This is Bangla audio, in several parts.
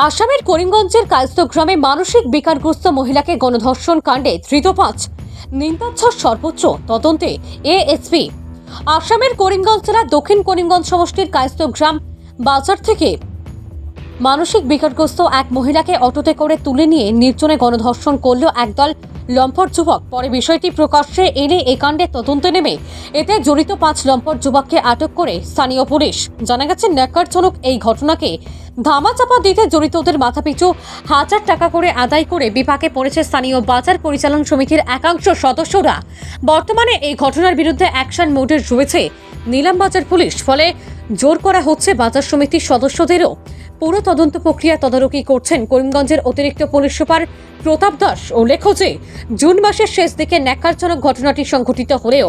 আসামের করিমগঞ্জের কায়স্থগ্রামে মানসিক বিকারগ্রস্ত মহিলাকে গণধর্ষণ কাণ্ডে ধৃত ৫ নিন্দাচ্ছর সর্বোচ্চ তদন্তে এএসপি। আসামের করিমগঞ্জ জেলার দক্ষিণ করিমগঞ্জ সমষ্টির কায়স্থগ্রাম বাজার থেকে মানসিক বিকারগ্রস্ত এক মহিলাকে অটোতে করে তুলে নিয়ে নির্জনে গণধর্ষণ করল একদল লম্পট যুবক। পরে বিষয়টি প্রকাশ্যে এনে এই কাণ্ডে তদন্তে নেমে এতে জড়িত ৫ লম্পট যুবককে আটক করে স্থানীয় পুলিশ। জানা গেছে, ন্যাক্কারজনক এই ঘটনাকে ধামাচাপা দিতে জড়িতদের মাথাপিছু ১,০০০ টাকা করে আদায় করে বিপাকে পড়েছে স্থানীয় বাজার পরিচালন সমিতির একাংশ সদস্যরা। বর্তমানে এই ঘটনার বিরুদ্ধে অ্যাকশন মোডে রয়েছে নিলামবাজার পুলিশ, ফলে জোর করা হচ্ছে বাজার সমিতির সদস্যদেরও। পুরো তদন্ত প্রক্রিয়া তদারকি করছেন করিমগঞ্জের অতিরিক্ত পুলিশ সুপার প্রতাপ দাস। উল্লেখ্য যে জুন মাসের শেষ দিকে ন্যাক্কারজনক ঘটনাটি সংঘটিত হলেও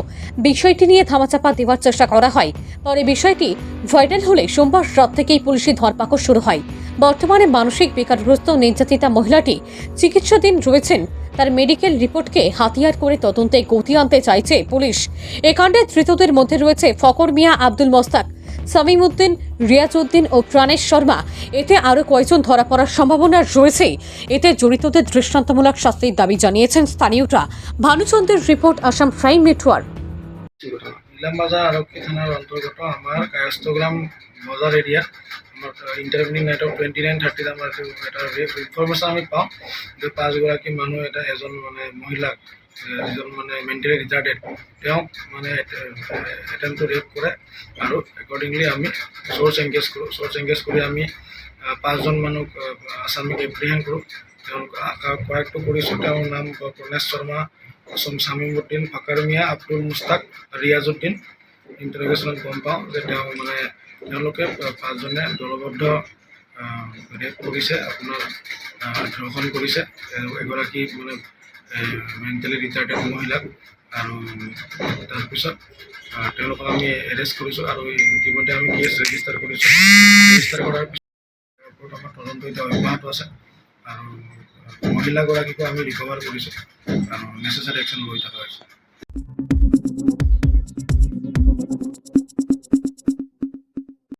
বিষয়টি নিয়ে ধামাচাপা দেওয়ার চেষ্টা করা হয়। পরে বিষয়টি ভাইরাল হলে সোমবার রাত থেকেই পুলিশি ধরপাকড় শুরু হয়। বর্তমানে মানসিক বিকারগ্রস্ত নির্যাতিতা মহিলাটি চিকিৎসাধীন রয়েছেন। তার মেডিকেল রিপোর্টকে হাতিয়ার করে তদন্তে গতি আনতে চাইছে পুলিশ। এ কাণ্ডে ধৃতদের মধ্যে রয়েছে ফকর মিয়া, আব্দুল মোস্তাক, সামিম উদ্দিন, রিয়াজ উদ্দিন ও প্রাণেশ শর্মা। এতে আরও কয়েকজন ধরা পড়ার সম্ভাবনা রয়েছে। এতে জড়িতদের দৃষ্টান্তমূলক শাস্তির দাবি জানিয়েছেন স্থানীয়রা। ভানুচন্দ্রের report, Assam prime network. Nilambazar আরক্ষী থানার অন্তর্গত আমার কায়স্থগ্রাম বজাৰ এৰিয়াত আমাৰ ইণ্টাৰভিনিং নাইট অফ 29:30 আমাৰ এটা ইনফৰমেশ্যন আমি পাওঁ যে ৫গৰাকী মানুহ এজন মহিলাক, যিজন মেণ্টেলি ৰিটাৰ্ডেড, তেওঁক এটেম্প টু ৰেপ কৰে আৰু একৰ্ডিংলি আমি চ'ৰ্চ এংগেজ কৰি আমি ৫জন মানুহক আসামিক এপ্ৰিহেণ্ড কৰোঁ। তেওঁলোক কয়েকটো কৰিছোঁ। তেওঁৰ নাম প্ৰণেশ শৰ্মা, সামিম উদ্দিন, ফকৰ মিয়া, আব্দুল মুস্তাক, ৰিয়াজ উদ্দিন। ইণ্টাৰগেশ্যনত গম পাওঁ যে তেওঁলোকে ৫জনে দলবদ্ধ ৰেপ কৰিছে, ধৰ্ষণ কৰিছে এগৰাকী মেণ্টেলি ৰিটাৰ্ডেড মহিলাক। আৰু তাৰপিছত তেওঁলোকক আমি এৰেষ্ট কৰিছোঁ আৰু ইতিমধ্যে আমি কেছ ৰেজিষ্টাৰ কৰিছোঁ। ৰেজিষ্টাৰ কৰাৰ পিছত আমাৰ তদন্ত এতিয়া অব্যাহত আছে আৰু মহিলাগৰাকীকো আমি ৰিকভাৰ কৰিছোঁ আৰু নেচেচাৰী একশ্যন লৈ থকা হৈছে।